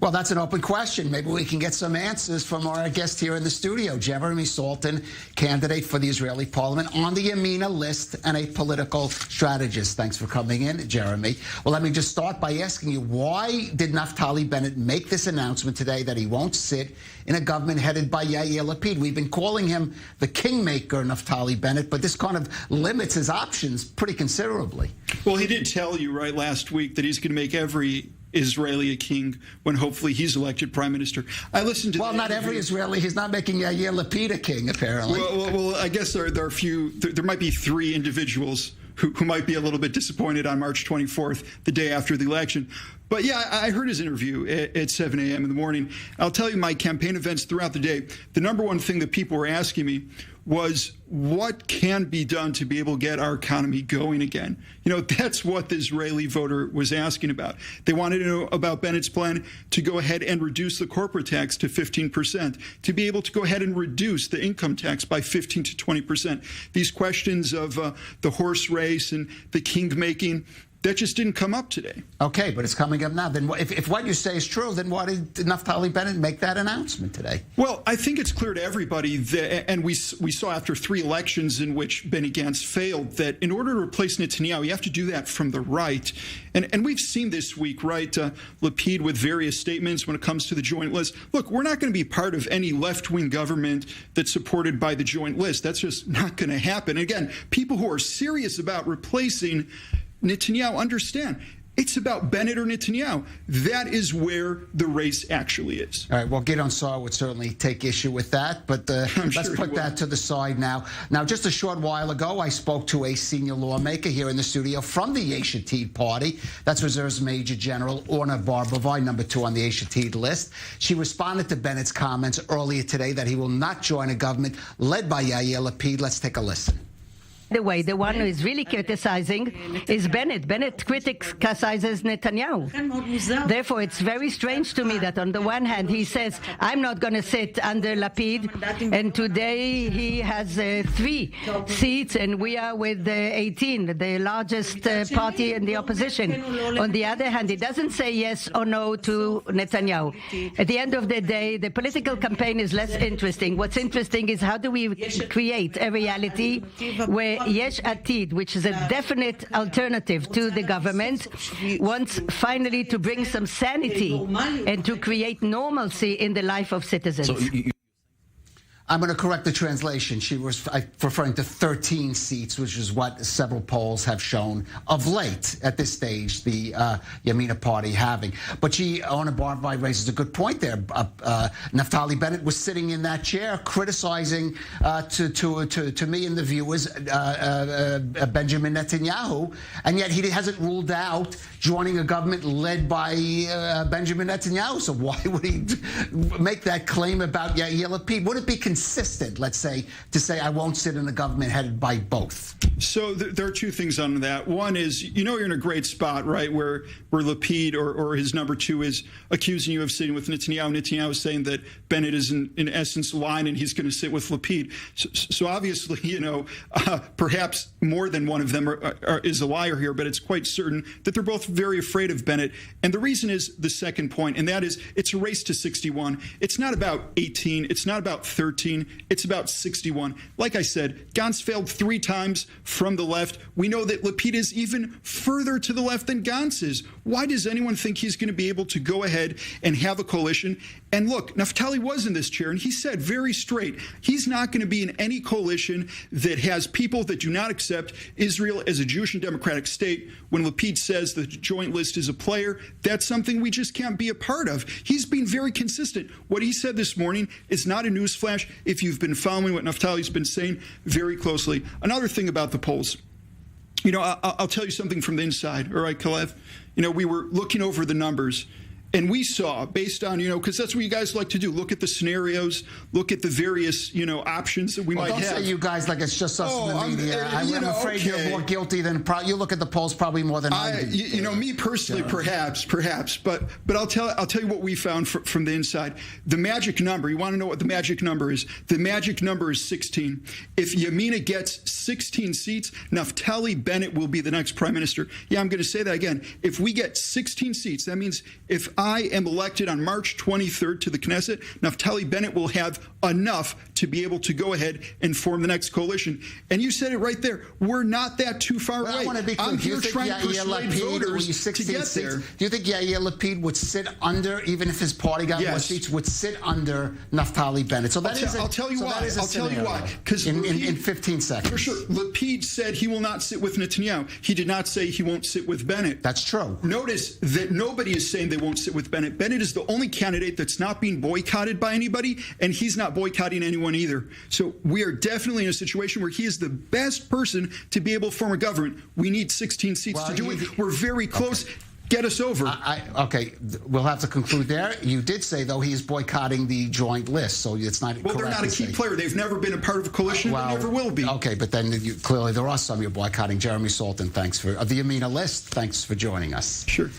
Well, that's an open question. Maybe we can get some answers from our guest here in the studio, Jeremy Saltan, candidate for the Israeli parliament on the Yamina list and a political strategist. Thanks for coming in, Jeremy. Well, let me just start by asking you, why did Naftali Bennett make this announcement today that he won't sit in a government headed by Yair Lapid? We've been calling him the kingmaker, Naftali Bennett, but this kind of limits his options pretty considerably. Well, he did tell you, right, last week that he's going to make every Israeli a king when hopefully he's elected prime minister. I listened to not every Israeli. He's not making Yair Lapid a king, apparently. Well, I guess there are a few. There might be three individuals who might be a little bit disappointed on March 24th, the day after the election. But yeah, I heard his interview at 7 a.m. in the morning. I'll tell you, my campaign events throughout the day, the number one thing that people were asking me was what can be done to be able to get our economy going again. You know, that's what the Israeli voter was asking about. They wanted to know about Bennett's plan to go ahead and reduce the corporate tax to 15%, to be able to go ahead and reduce the income tax by 15 to 20%. These questions of the horse race and the king making, that just didn't come up today. Okay, but it's coming up now. Then if what you say is true, then why did Naftali Bennett make that announcement today? Well, I think it's clear to everybody that, and we saw after 3 elections in which Benny Gantz failed, that in order to replace Netanyahu, you have to do that from the right. And we've seen this week, right, Lapid with various statements when it comes to the joint list. Look, we're not going to be part of any left-wing government that's supported by the joint list. That's just not going to happen. And again, people who are serious about replacing Netanyahu understand it's about Bennett or Netanyahu. That is where the race actually is. All right. Well, Gideon Saar would certainly take issue with that, but let's put that to the side now. Now, just a short while ago, I spoke to a senior lawmaker here in the studio from the Yesh Atid party. That's Reserves Major General Orna Barbavai, number 2 on the Yesh Atid list. She responded to Bennett's comments earlier today that he will not join a government led by Yair Lapid. Let's take a listen. The way, the one who is really criticizing is Bennett. Bennett criticizes Netanyahu. Therefore, it's very strange to me that on the one hand, he says, I'm not going to sit under Lapid, and today he has 3 seats, and we are with 18, the largest party in the opposition. On the other hand, he doesn't say yes or no to Netanyahu. At the end of the day, the political campaign is less interesting. What's interesting is how do we create a reality where Yesh Atid, which is a definite alternative to the government, wants finally to bring some sanity and to create normalcy in the life of citizens. I'm going to correct the translation. She was referring to 13 seats, which is what several polls have shown of late at this stage, the Yamina party having. But Orna Barbavai raises a good point there. Naftali Bennett was sitting in that chair criticizing, to me and the viewers, Benjamin Netanyahu, and yet he hasn't ruled out joining a government led by Benjamin Netanyahu. So why would he make that claim about Yair Lapid? Would it be consistent, let's say, to say I won't sit in a government headed by both? So there are 2 things on that. One is, you know, you're in a great spot, right, where Lapid or his number 2 is accusing you of sitting with Netanyahu. Netanyahu is saying that Bennett is in essence lying and he's going to sit with Lapid. So obviously, you know, perhaps more than one of them is a liar here, but it's quite certain that they're both very afraid of Bennett. And the reason is the second point, and that is it's a race to 61. It's not about 18. It's not about 13. It's about 61. Like I said, Gantz failed 3 times from the left. We know that Lapid is even further to the left than Gantz is. Why does anyone think he's going to be able to go ahead and have a coalition? And look, Naftali was in this chair, and he said very straight, he's not going to be in any coalition that has people that do not accept Israel as a Jewish and democratic state. When Lapid says the joint list is a player, that's something we just can't be a part of. He's been very consistent. What he said this morning is not a newsflash if you've been following what Naftali's been saying very closely. Another thing about the polls, you know, I'll tell you something from the inside, all right, Kalev? You know, we were looking over the numbers, and we saw, based on, you know, because that's what you guys like to do, look at the scenarios, look at the various, you know, options that we might have. Don't say you guys like it's just us in the media. I'm afraid you're more guilty than you look at the polls probably more than I do. You know, me personally, perhaps, but I'll tell you what we found from the inside. The magic number. You want to know what the magic number is? The magic number is 16. If Yamina gets 16 seats, Naftali Bennett will be the next prime minister. Yeah, I'm going to say that again. If we get 16 seats, that means if I am elected on March 23rd to the Knesset, Naftali Bennett will have enough to be able to go ahead and form the next coalition. And you said it right there. We're not that too far away. I want to be clear. I'm here trying to persuade voters to get there. Do you think Yair Lapid would sit under, even if his party got more seats, would sit under Naftali Bennett? So I'll tell you why. I'll tell you why. Because in 15 seconds. For sure. Lapid said he will not sit with Netanyahu. He did not say he won't sit with Bennett. That's true. Notice that nobody is saying they won't sit with Bennett. Bennett is the only candidate that's not being boycotted by anybody, and he's not boycotting anyone either. So we are definitely in a situation where he is the best person to be able to form a government. We need 16 seats to do it. We're very close. Okay. Get us over. Okay, we'll have to conclude there. You did say, though, he's boycotting the joint list, so it's not correct. Well, they're not a key player. They've never been a part of a coalition. They never will be. Okay, but then clearly there are some you're boycotting. Jeremy Saltan, thanks for the Yamina list. Thanks for joining us. Sure.